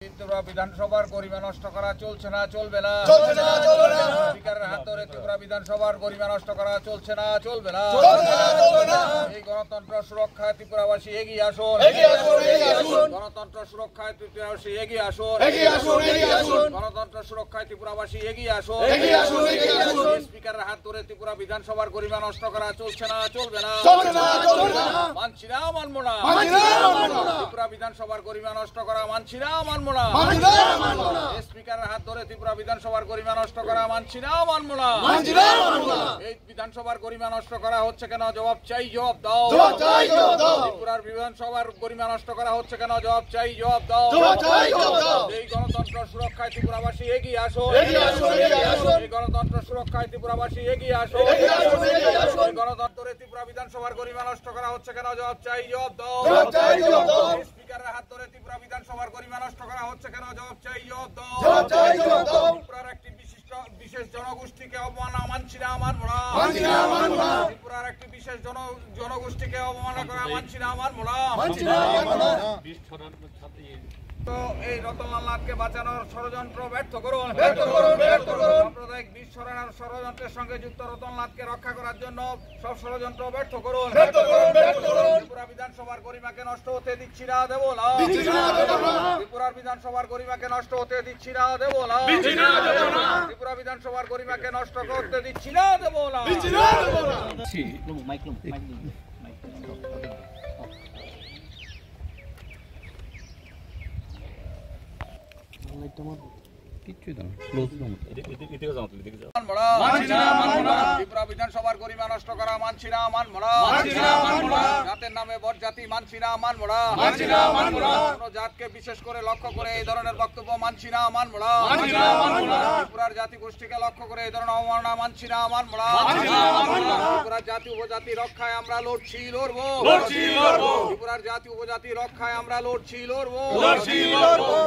ত্রিপুরা বিধানসভার গরিমা নষ্ট করা চলছে না, চলবে না। স্পিকারের হাত ধরে ত্রিপুরা বিধানসভার গরিমা নষ্ট করা চলছে না, চলবে না। এই গণতন্ত্র সুরক্ষায় ত্রিপুরাবাসী এগিয়ে আসুন। গণতন্ত্র সুরক্ষায় ত্রিপুরাবাসী এগিয়ে আসুন। গণতন্ত্র সুরক্ষায় ত্রিপুরাবাসী এগিয়ে আসুন। স্পিকারের হাত ধরে ত্রিপুরা বিধানসভার গরিমা নষ্ট করা চলছে না, চলবে না। মানছি না, মানবো না। ত্রিপুরা বিধানসভার গরিমা নষ্ট করা মানছি না, মানবো না। স্পিকারের হাত ধরে ত্রিপুরা বিধানসভার গরিমা নষ্ট করা মানছি না, মানবো না। এই বিধানসভার গরিমা নষ্ট করা হচ্ছে কেন? জবাব চাই, জবাব দাও। ত্রিপুরার বিধানসভার গরিমা নষ্ট করা হচ্ছে কেন? জবাব চাই, জবাব দাও। এই গণতন্ত্র সুরক্ষায় ত্রিপুরাবাসী এগিয়ে আসুন। এই গণতন্ত্র সুরক্ষায় ত্রিপুরাবাসী এগিয়ে আসুন। এই গণতন্ত্রে ত্রিপুরা বিধানসভার গরিমা নষ্ট করা হচ্ছে কেন? জবাব চাই, জবাব দাও। স্পিকারের হাত ধরে ত্রিপুরা বিধানসভার গরিমা নষ্ট করা হচ্ছে কেন? জবাব চাই, জবাব দাও। ত্রিপুরার একটি বিশেষ জনগোষ্ঠীকে অবমাননা মানছি না, মানবো না। ত্রিপুরার একটি বিশেষ জনগোষ্ঠীকে অবমাননা করা মানছি না, মানবো না। এই রতনলাল নাথকে বাঁচানোর ষড়যন্ত্র ব্যর্থ করুন। সাম্প্রদায়িক বিষ ছড়ানোর ষড়যন্ত্রের সঙ্গে যুক্ত রতনলালকে রক্ষা করার জন্য সব ষড়যন্ত্র ব্যর্থ করুন। ত্রিপুরা বিধানসভার গরিমাকে নষ্ট হতে দিচ্ছি না, দেব না। ত্রিপুরার বিধানসভার গরিমাকে নষ্ট হতে দিচ্ছি না, দেব না। ত্রিপুরা বিধানসভার গরিমাকে নষ্ট করতে দিচ্ছি না, দেব না। ত্রিপুরা বিধানসভার গরিমা নষ্ট করা মানছি না, মানবো না। জাতের নামে বরজাতি মানছি না, মানবো না। কোন জাতকে বিশেষ করে লক্ষ্য করে এই ধরনের বক্তব্য মানছি না, মানবো না। ত্রিপুরার জাতি গোষ্ঠীকে লক্ষ্য করে এই ধরনের অবমাননা মানছি না, মানবো না। ত্রিপুরার জাতি উপজাতি রক্ষায় আমরা লড়ছি, লড়বো। ত্রিপুরার জাতি উপজাতি রক্ষায় আমরা লড়ছি, লড়বো।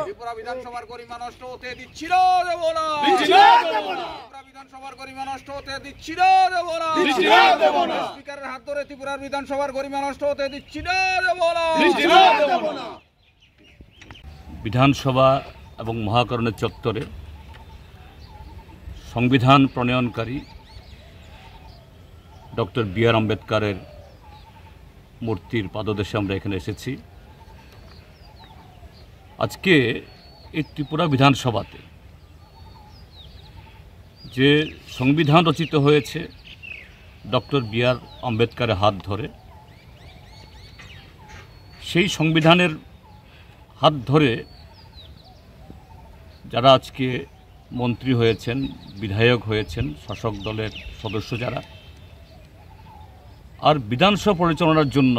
ত্রিপুরা বিধানসভার গরিমা নষ্ট হতে দিচ্ছি না, দেব না। ত্রিপুরা বিধানসভার গরিমা নষ্ট হতে দিচ্ছি না, দেব না। স্পিকারের হাত ধরে ত্রিপুরার বিধানসভার গরিমা নষ্ট হতে দিচ্ছি না, দেব না। বিধানসভা এবং মহাকরণের চত্বরে সংবিধান প্রণয়নকারী ডক্টর বি.আর. আম্বেদকরের মূর্তির পাদদেশে আমরা এখানে এসেছি। আজকে এই ত্রিপুরা বিধানসভাতে যে সংবিধান রচিত হয়েছে ডক্টর বি.আর. আম্বেদকরের হাত ধরে, সেই সংবিধানের হাত ধরে যারা আজকে মন্ত্রী হয়েছেন, বিধায়ক হয়েছেন, শাসক দলের সদস্য যারা, আর বিধানসভা পরিচালনার জন্য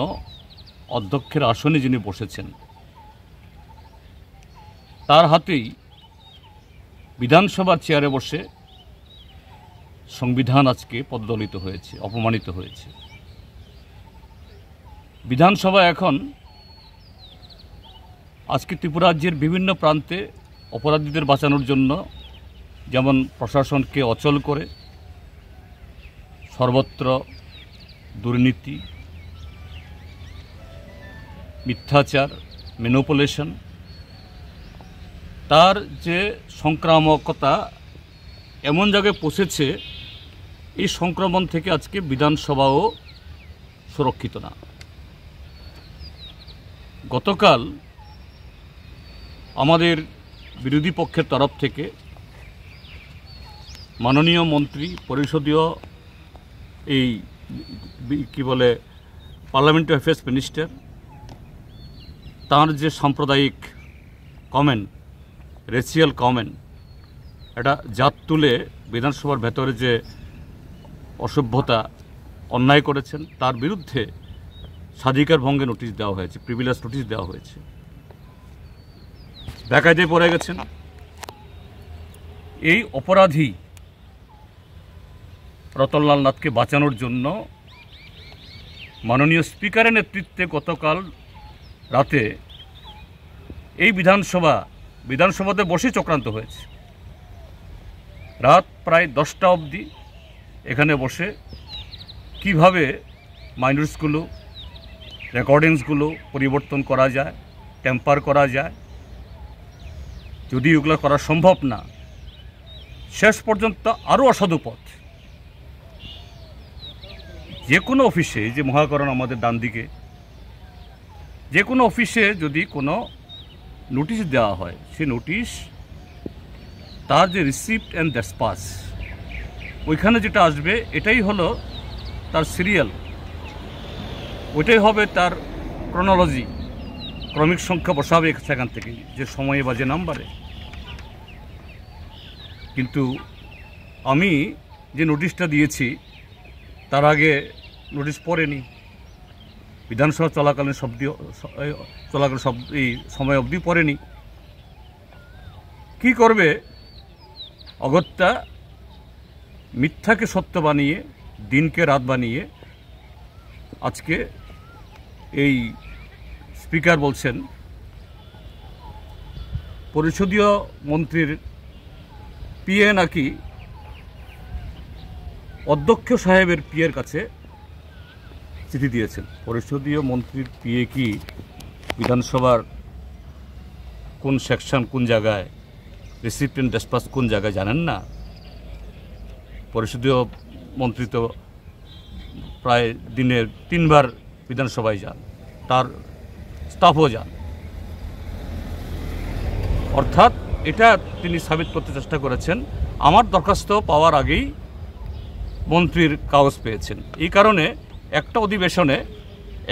অধ্যক্ষের আসনে যিনি বসেছেন, তার হাতেই বিধানসভার চেয়ারে বসে সংবিধান আজকে পদদলিত হয়েছে, অপমানিত হয়েছে। বিধানসভা এখন আজকে ত্রিপুরা রাজ্যের বিভিন্ন প্রান্তে অপরাধীদের বাঁচানোর জন্য যেমন প্রশাসনকে অচল করে সর্বত্র দুর্নীতি, মিথ্যাচার, ম্যানিপুলেশন, তার যে সংক্রামকতা এমন জায়গায় পৌঁছেছে, এই সংক্রমণ থেকে আজকে বিধানসভাও সুরক্ষিত না। গতকাল আমাদের বিরোধী পক্ষের তরফ থেকে মাননীয় মন্ত্রী, পরিষদীয় এই কি বলে পার্লামেন্টারি অ্যাফেয়ার্স মিনিস্টার, তার যে সাম্প্রদায়িক কমেন্ট, রেসিয়াল কমেন্ট, এটা জাত তুলে বিধানসভার ভেতরে যে অসভ্যতা অন্যায় করেছেন, তার বিরুদ্ধে স্বাধিকার ভঙ্গে নোটিশ দেওয়া হয়েছে, প্রিভিলেজ নোটিশ দেওয়া হয়েছে। বেকায়দায় পড়ে গেছেন। এই অপরাধী রতনলাল নাথকে বাঁচানোর জন্য মাননীয় স্পিকারের নেতৃত্বে গতকাল রাতে এই বিধানসভাতে বসে চক্রান্ত হয়েছে। রাত প্রায় 10টা অবধি এখানে বসে কিভাবে মাইনরিটিসগুলো, রেকর্ডিংসগুলো পরিবর্তন করা যায়, টেম্পার করা যায়, যদি এগুলো করা সম্ভব না, শেষ পর্যন্ত আরও অসাধু পথ। যে কোনো অফিসে, যে মহাকরণ আমাদের ডান দিকে, যে কোনো অফিসে যদি কোনো নোটিশ দেওয়া হয়, সেই নোটিশ তার যে রিসিপ্ট অ্যান্ড ডিসপাস, ওইখানে যেটা আসবে এটাই হলো তার সিরিয়াল, ওইটাই হবে তার ক্রোনোলজি, ক্রমিক সংখ্যা বসাবে সেখান থেকে, যে সময়ে বা যে নাম্বারে। কিন্তু আমি যে নোটিশটা দিয়েছি তার আগে নোটিশ পড়েনি, বিধানসভা চলাকালীন এই সময় অবধি পড়েনি। কি করবে? অগত্যা মিথ্যাকে সত্য বানিয়ে, দিনকে রাত বানিয়ে আজকে এই স্পিকার বলছেন পরিষদীয় মন্ত্রীর পিএ নাকি অধ্যক্ষ সাহেবের পিএর কাছে চিঠি দিয়েছেন। পরিষদীয় মন্ত্রীর পিএ কি বিধানসভার কোন সেকশন, কোন জায়গায়, রিসিপ্ট অ্যান্ড ডিসপাস কোন জায়গায় জানেন না? পরিষদীয় মন্ত্রী তো প্রায় দিনের 3 বার বিধানসভায় যান, তার স্টাফও যান। অর্থাৎ এটা তিনি সাবিত করতে চেষ্টা করেছেন আমার দরখাস্ত পাওয়ার আগেই মন্ত্রীর কাগজ পেয়েছেন। এই কারণে একটা অধিবেশনে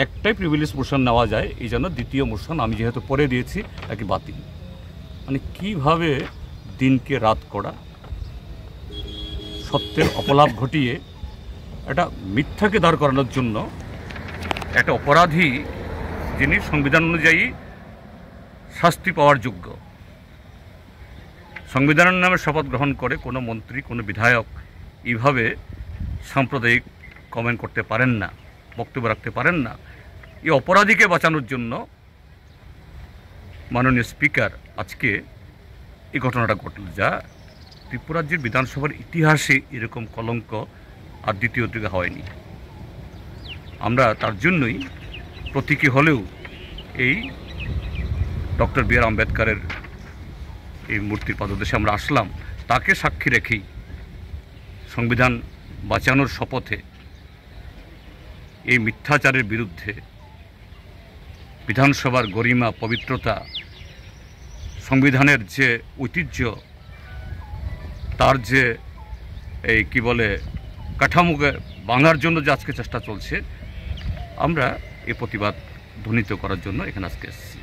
একটাই প্রিভিলেজ মোশন নেওয়া যায়, এই জন্য দ্বিতীয় মোশন আমি যেহেতু পরে দিয়েছি নাকি বাতিল। মানে কীভাবে দিনকে রাত করা, সত্যের অপলাপ ঘটিয়ে একটা মিথ্যাকে দাঁড় করানোর জন্য একটা অপরাধী, যিনি সংবিধান অনুযায়ী শাস্তি পাওয়ার যোগ্য, সংবিধানের নামে শপথ গ্রহণ করে কোনো মন্ত্রী, কোনো বিধায়ক এইভাবে সাম্প্রদায়িক কমেন্ট করতে পারেন না, বক্তব্য রাখতে পারেন না। এই অপরাধীকে বাঁচানোর জন্য মাননীয় স্পিকার আজকে এই ঘটনাটা ঘটল, যা ত্রিপুরা রাজ্যের বিধানসভার ইতিহাসে এরকম কলঙ্ক আর দ্বিতীয় দিকে হয়নি। আমরা তার জন্যই প্রতীকী হলেও এই ডক্টর বি আর আম্বেদকরের এই মূর্তির পাদদেশে আমরা আসলাম, তাকে সাক্ষী রেখেই সংবিধান বাঁচানোর শপথে এই মিথ্যাচারের বিরুদ্ধে বিধানসভার গরিমা, পবিত্রতা, সংবিধানের যে ঐতিহ্য, তার যে এই কি বলে কাঠামোকে ভাঙার জন্য যে আজকে চেষ্টা চলছে, আমরা এই প্রতিবাদ ধ্বনিত করার জন্য এখানে আজকে এসেছি।